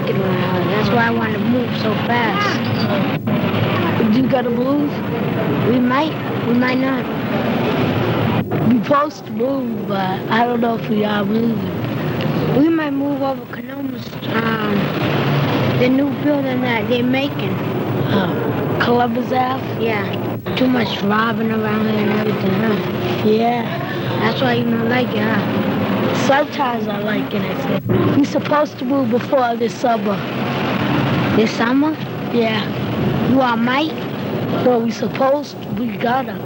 like it around here. That's why I want to move so fast. You gotta move? We might not. We're supposed to move, but I don't know if we are moving. We might move over Columbus, the new building that they're making. Columbus Ave? Yeah. Too much robbing around here and everything, huh? Yeah. That's why you don't like it, huh? Sometimes I like it, I said. We're supposed to move before this summer. This summer? Yeah. You all might? No, we supposed to. We gotta.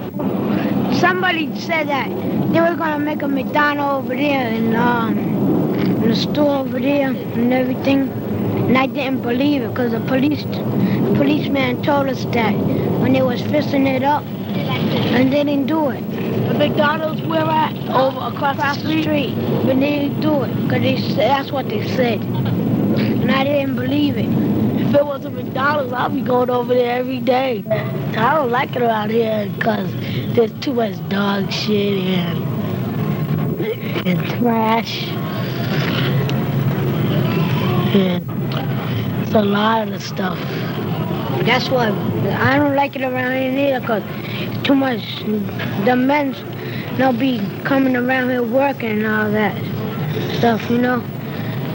Somebody said that they were gonna make a McDonald's over there in the store over there and everything. And I didn't believe it because the policeman told us that when they was fixing it up and they didn't do it. The McDonald's we're at over across the street. But they didn't do it because that's what they said. And I didn't believe it. If it was a McDonald's, I'll be going over there every day. I don't like it around here because there's too much dog shit and trash. And it's a lot of stuff. That's why I don't like it around here either because too much. The men, they'll be coming around here working and all that stuff, you know.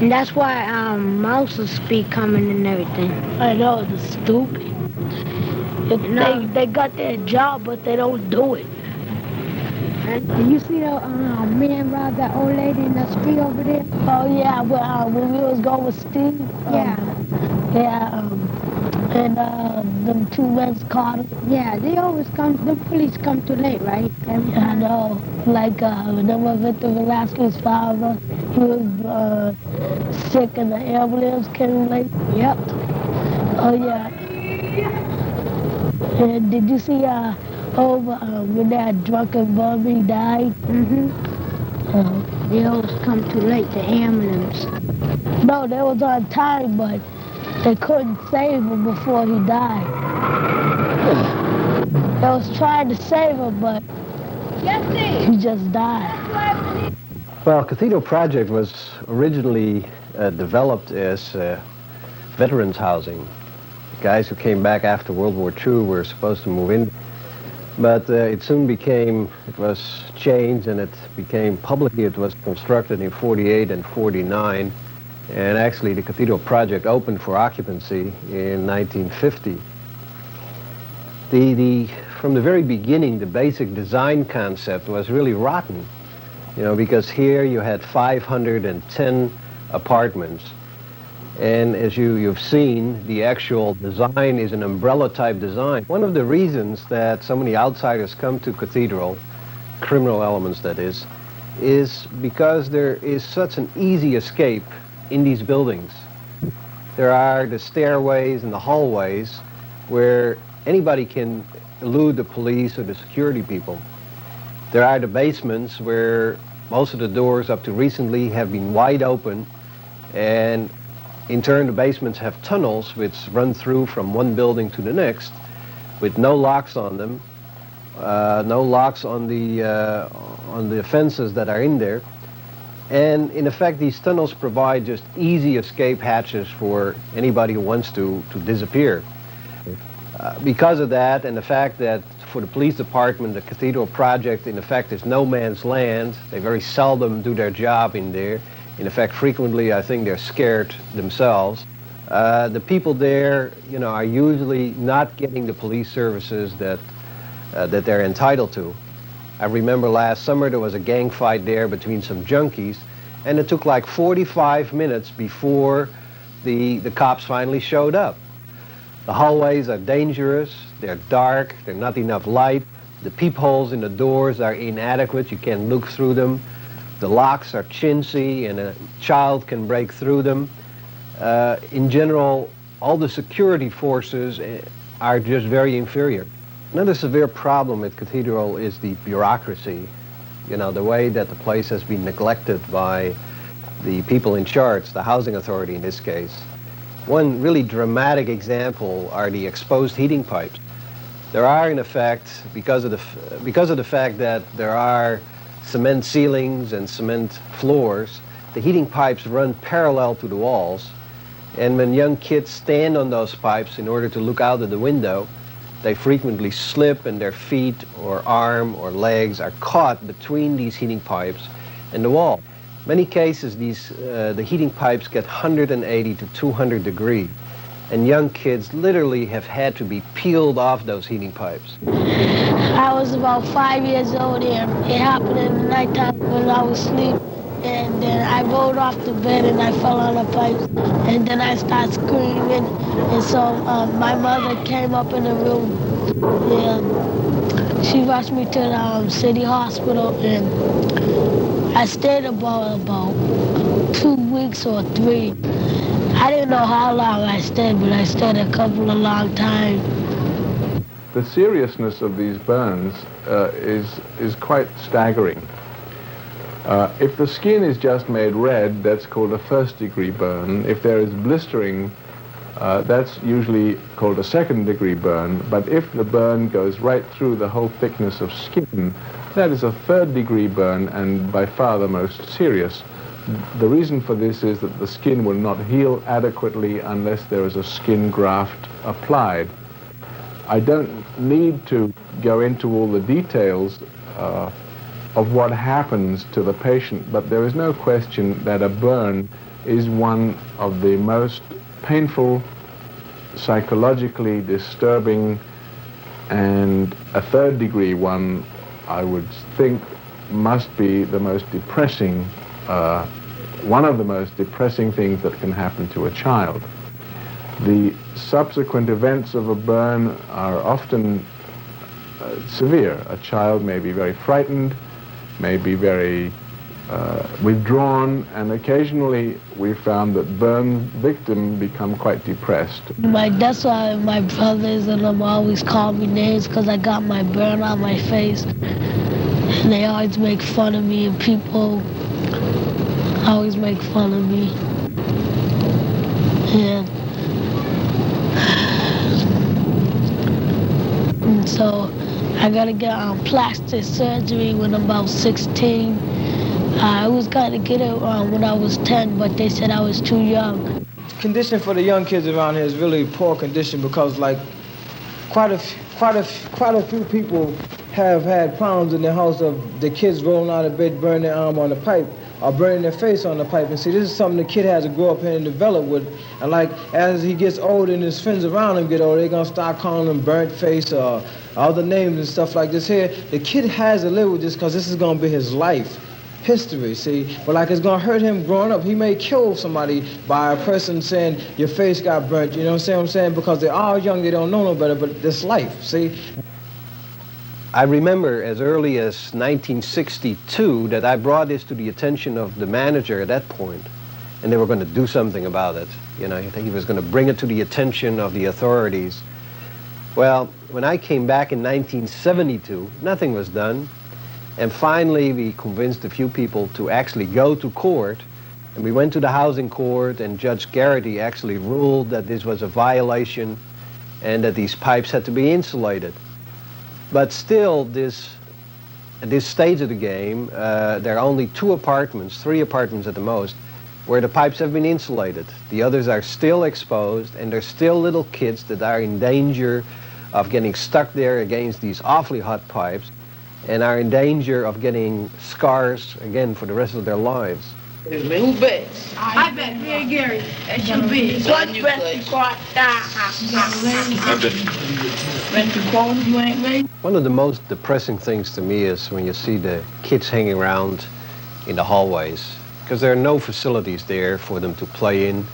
And that's why mouses be coming and everything. I know, it's stupid. They got their job, but they don't do it. And you see the man robbed that old lady in the street over there? Oh yeah, when we was going with Steve. Yeah. And them two men caught him. Yeah, they always come. The police come too late, right? I know. Like remember Victor Velasquez's father? He was sick, and the ambulance came late. Yep. Oh yeah. And did you see when that drunken bum he died? Mm-hmm. They always come too late, the ambulance. No, they was on time, but they couldn't save him before he died. They was trying to save him, but he just died. Well, Cathedral Project was originally developed as veterans housing. Guys who came back after World War II were supposed to move in. But it was changed and it became publicly, it was constructed in 48 and 49. And actually the Cathedral Project opened for occupancy in 1950. From the very beginning, the basic design concept was really rotten. You know, because here you had 510 apartments. And as you've seen, the actual design is an umbrella-type design. One of the reasons that so many outsiders come to Cathedral, criminal elements that is because there is such an easy escape in these buildings. There are the stairways and the hallways where anybody can elude the police or the security people. There are the basements where most of the doors up to recently have been wide open, and in turn the basements have tunnels which run through from one building to the next with no locks on them, no locks on the fences that are in there. And in effect, these tunnels provide just easy escape hatches for anybody who wants to disappear. Because of that, and the fact that for the police department, the Cathedral Project, in effect, is no man's land. They very seldom do their job in there. In effect, frequently, I think they're scared themselves. The people there, you know, are usually not getting the police services that they're entitled to. I remember last summer there was a gang fight there between some junkies, and it took like 45 minutes before the cops finally showed up. The hallways are dangerous, they're dark, there's not enough light, the peepholes in the doors are inadequate, you can't look through them, the locks are chintzy and a child can break through them. In general, all the security forces are just very inferior. Another severe problem at Cathedral is the bureaucracy. You know, the way that the place has been neglected by the people in charge, the housing authority in this case. One really dramatic example are the exposed heating pipes. There are, in effect, because of the fact that there are cement ceilings and cement floors, the heating pipes run parallel to the walls, And when young kids stand on those pipes in order to look out of the window, they frequently slip and their feet or arm or legs are caught between these heating pipes and the wall. In many cases, the heating pipes get 180 to 200 degrees, and young kids literally have had to be peeled off those heating pipes. I was about 5 years old, and it happened in the nighttime when I was asleep. And then I rolled off the bed and I fell on the pipes. And then I started screaming. And so my mother came up in the room. And she rushed me to the city hospital. And I stayed about 2 weeks or 3. I didn't know how long I stayed, but I stayed a couple of long times. The seriousness of these burns is quite staggering. If the skin is just made red, that's called a first-degree burn. If there is blistering, that's usually called a second-degree burn. But if the burn goes right through the whole thickness of skin, that is a third-degree burn, and by far the most serious. The reason for this is that the skin will not heal adequately unless there is a skin graft applied. I don't need to go into all the details of what happens to the patient, but there is no question that a burn is one of the most painful, psychologically disturbing, and a third-degree one, I would think, must be the most depressing, one of the most depressing things that can happen to a child. The subsequent events of a burn are often severe. A child may be very frightened, may be very withdrawn, and occasionally we found that burn victims become quite depressed. That's why my brothers and them always call me names, because I got my burn on my face. And they always make fun of me, and people always make fun of me. And so I got to get plastic surgery when I'm about 16. I was going to get it when I was 10, but they said I was too young. Condition for the young kids around here is really poor condition, because like quite a few people have had problems in their house of the kids rolling out of bed, burning their arm on the pipe, or burning their face on the pipe. And see, this is something the kid has to grow up and develop with. And like, as he gets older and his friends around him get older, they're gonna start calling him burnt face or other names and stuff like this here. The kid has to live with this, because this is gonna be his life history, see? But like, it's gonna hurt him growing up. He may kill somebody by a person saying, your face got burnt, you know what I'm saying? Because they're all young, they don't know no better, but this life, see? I remember as early as 1962 that I brought this to the attention of the manager at that point, and they were going to do something about it. You know, he was going to bring it to the attention of the authorities. Well, when I came back in 1972, nothing was done, and finally we convinced a few people to actually go to court, and we went to the housing court, and Judge Garrity actually ruled that this was a violation and that these pipes had to be insulated. But still, at this stage of the game, there are only 3 apartments at the most, where the pipes have been insulated. The others are still exposed, and there's still little kids that are in danger of getting stuck there against these awfully hot pipes, and are in danger of getting scars, again, for the rest of their lives. Who bets? I bet. Me and Gary. That's your bid. One One of the most depressing things to me is when you see the kids hanging around in the hallways, because there are no facilities there for them to play in.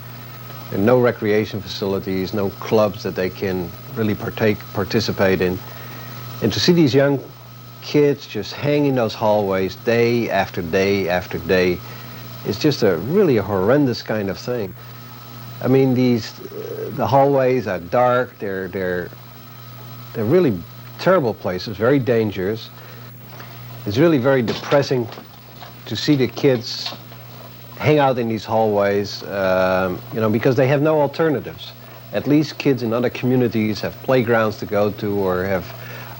There are no recreation facilities, no clubs that they can really participate in. And to see these young kids just hang in those hallways day after day after day, it's just really a horrendous kind of thing. I mean, the hallways are dark. They're really terrible places, very dangerous. It's really very depressing to see the kids hang out in these hallways, you know, because they have no alternatives. At least kids in other communities have playgrounds to go to or have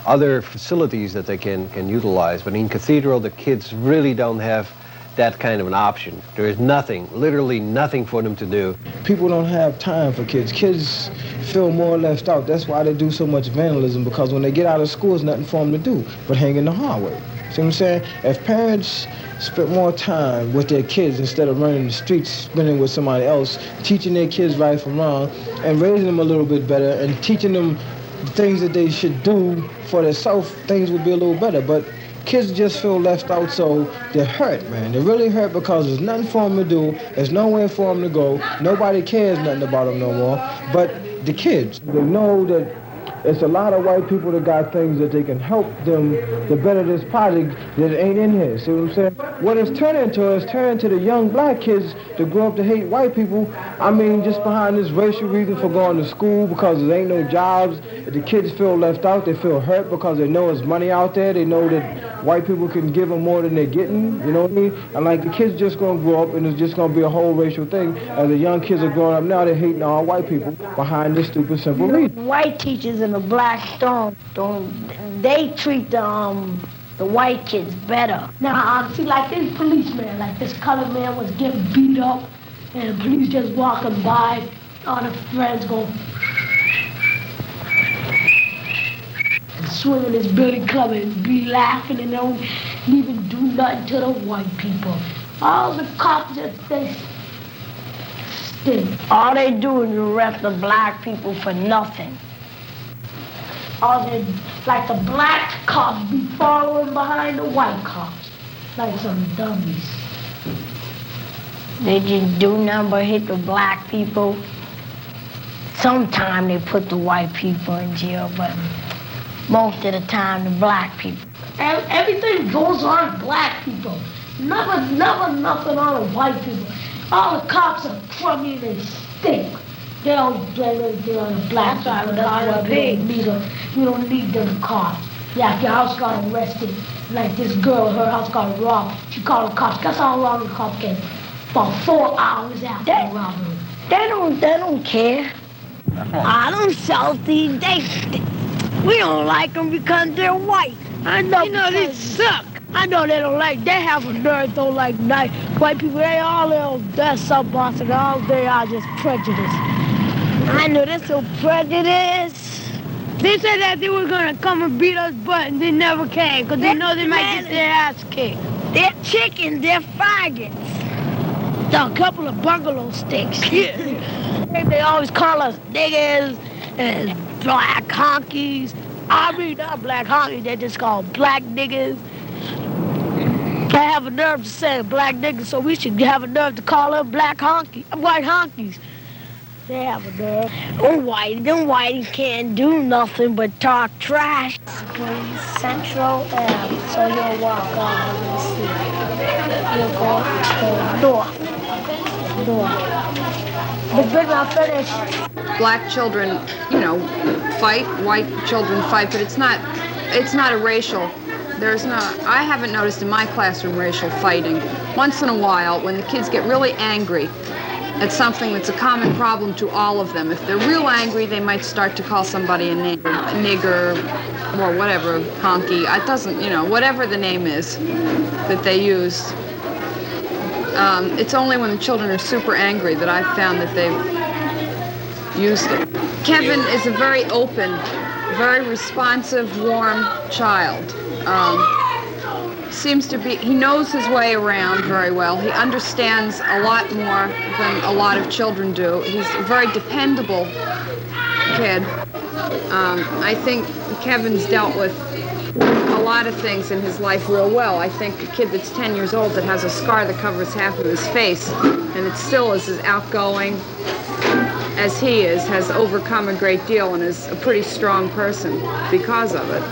other facilities that they can utilize. But in Cathedral, the kids really don't have that kind of an option. There is nothing, literally nothing for them to do. People don't have time for kids. Kids feel more left out. That's why they do so much vandalism, because when they get out of school, there's nothing for them to do but hang in the hallway. See what I'm saying? If parents spent more time with their kids instead of running the streets, spending with somebody else, teaching their kids right from wrong, and raising them a little bit better, and teaching them the things that they should do for themselves, things would be a little better. But kids just feel left out, so they're hurt, man. They're really hurt because there's nothing for them to do. There's nowhere for them to go. Nobody cares nothing about them no more. But the kids, they know that it's a lot of white people that got things that they can help them to better this project that ain't in here. See what I'm saying? What it's turned into is turned into the young black kids that grow up to hate white people. I mean, just behind this racial reason for going to school, because there ain't no jobs. The kids feel left out. They feel hurt because they know there's money out there. They know that white people can give them more than they're getting. You know what I mean? And like, the kids just gonna grow up and it's just gonna be a whole racial thing. As the young kids are growing up now, they're hating all white people behind this stupid, simple reason. White teachers in the black don't they treat the white kids better. Now, see, like this policeman, like this colored man was getting beat up, and the police just walking by, all the friends go and swinging this billy club and be laughing, and they don't even do nothing to the white people. All the cops just they stink. All they do is arrest the black people for nothing. All they, like the black cops be following behind the white cops, like some dummies. They just do nothing but hit the black people. Sometimes they put the white people in jail, but most of the time the black people. Everything goes on black people. Never nothing on the white people. All the cops are crummy, they stink. They don't blame anything on the black side. You don't need them cops. Yeah, if your house got arrested, like this girl, her house got robbed, she called the cops. Guess how long the cops came? About 4 hours after the robbery. They don't care. I don't salty. We don't like them because they're white. I know. You know, they suck. I know they don't like. They have a nerve, don't like nice white people. They all little. That's some Boston. All they are just prejudice. I know they're so prejudiced. They said that they were gonna come and beat us, but they never came because they know they might get their ass kicked. They're chickens. They're faggots. A couple of bungalow sticks. They always call us niggas and black honkies. I mean, not black honkies. They just call black niggas. They have a nerve to say black niggas, so we should have a nerve to call them black honkies, white honkies. They have a nerve. Oh, them whitey can't do nothing but talk trash. Central Ave, so you'll walk on and see. You'll go to door. But good enough finish. Black children, fight. White children fight, but it's not a racial. I haven't noticed in my classroom racial fighting. Once in a while, when the kids get really angry at something that's a common problem to all of them, if they're real angry, they might start to call somebody a nigger or whatever, honky. It doesn't, whatever the name is that they use. It's only when the children are super angry that I've found that they've used it. Kevin is a very open, very responsive, warm child. He knows his way around very well. He understands a lot more than a lot of children do. He's a very dependable kid. I think Kevin's dealt with a lot of things in his life real well. I think a kid that's 10 years old that has a scar that covers half of his face and it still is as outgoing as he is, has overcome a great deal and is a pretty strong person because of it.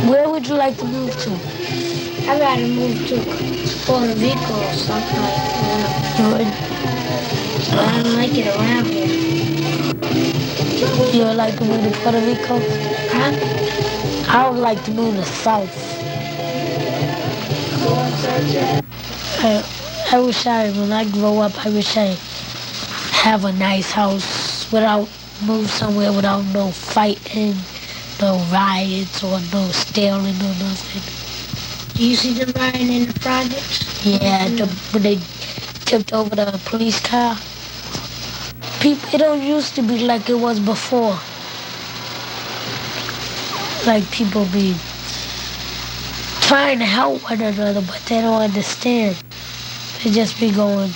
Where would you like to move to? I'd rather move to Puerto Rico or something like that. I don't like it around here. You would like to move to Puerto Rico? Huh? I would like to move to South. I wish when I grow up, I wish I have a nice house move somewhere without no fighting no riots or no stealing or nothing. Do you see them riding in the projects? Yeah, when they tipped over the police car. People, it don't used to be like it was before. Like people be trying to help one another, but they don't understand. They just be going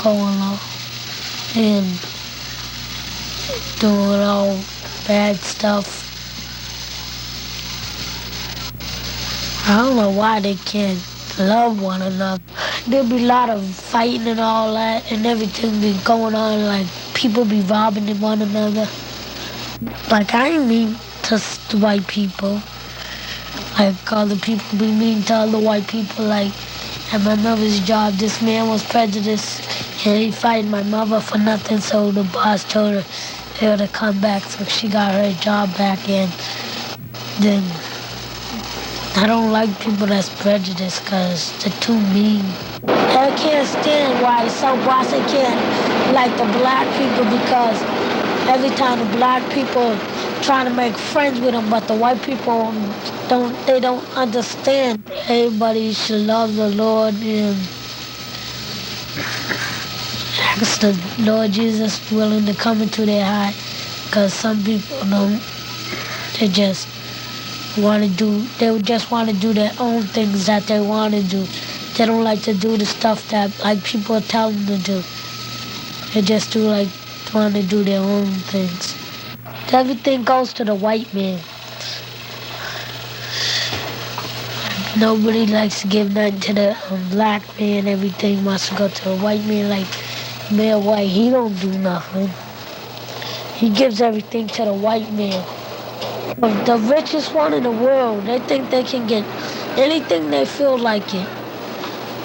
along and doing all bad stuff. I don't know why they can't love one another. There be a lot of fighting and all that, and everything be going on, like people be robbing one another. Like I ain't mean to white people. Like other people be mean to other white people. Like at my mother's job, this man was prejudiced, and he fighting my mother for nothing. So the boss told her to come back, so she got her job back. And then I don't like people that's prejudiced because they're too mean. I can't stand why some boss can't like the black people, because every time the black people trying to make friends with them, but the white people don't understand. Everybody should love the Lord and ask the Lord Jesus willing to come into their heart, because some people don't. They just want to do. They just want to do their own things that they want to do. They don't like to do the stuff that like people tell them to do. They just want to do their own things. Everything goes to the white man. Nobody likes to give nothing to the black man. Everything must go to the white man. Like man white, he don't do nothing. He gives everything to the white man. The richest one in the world, they think they can get anything they feel like it.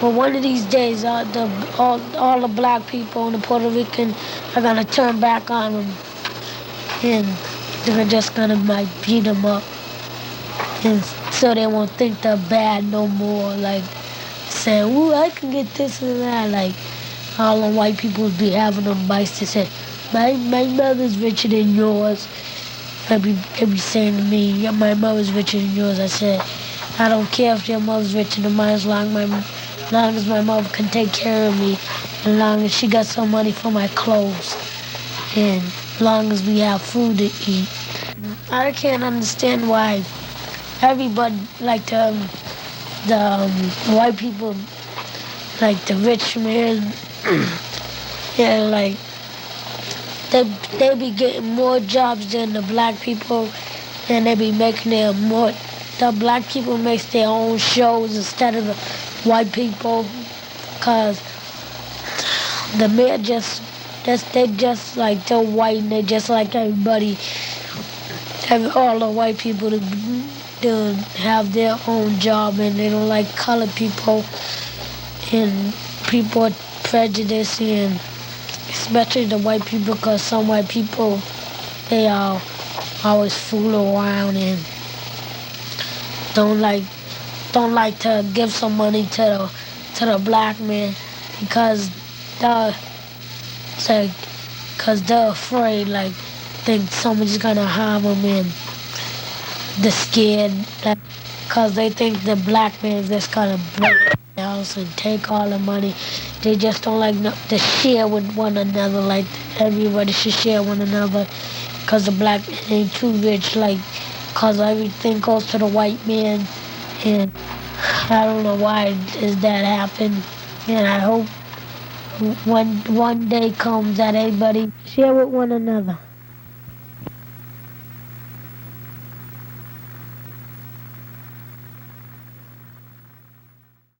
But one of these days, all the black people and the Puerto Rican are gonna turn back on them, and they're just gonna beat them up, and so they won't think they're bad no more. Like saying, "Ooh, I can get this and that." Like all the white people be having them bites to say, "My mother's richer than yours." They be saying to me, "Yeah, my mother's richer than yours." I said, "I don't care if your mother's richer than mine, as long as my mother can take care of me, as long as she got some money for my clothes, and as long as we have food to eat." I can't understand why everybody, like the white people, like the rich man, yeah, like they be getting more jobs than the black people, and they be making the black people makes their own shows instead of the white people, because the man they just like they're white, and they just like everybody, all the white people to have their own job, and they don't like colored people, and people are prejudiced, and especially the white people, because some white people, they always fool around and don't like to give some money to the black man, because they're afraid, like think someone's gonna harm them, and they're scared because they think the black man is just gonna break the house and take all the money. They just don't like to share with one another. Like everybody should share one another, because the black man ain't too rich. Like, because everything goes to the white man, and I don't know why does that happen. And I hope one day comes that everybody share with one another.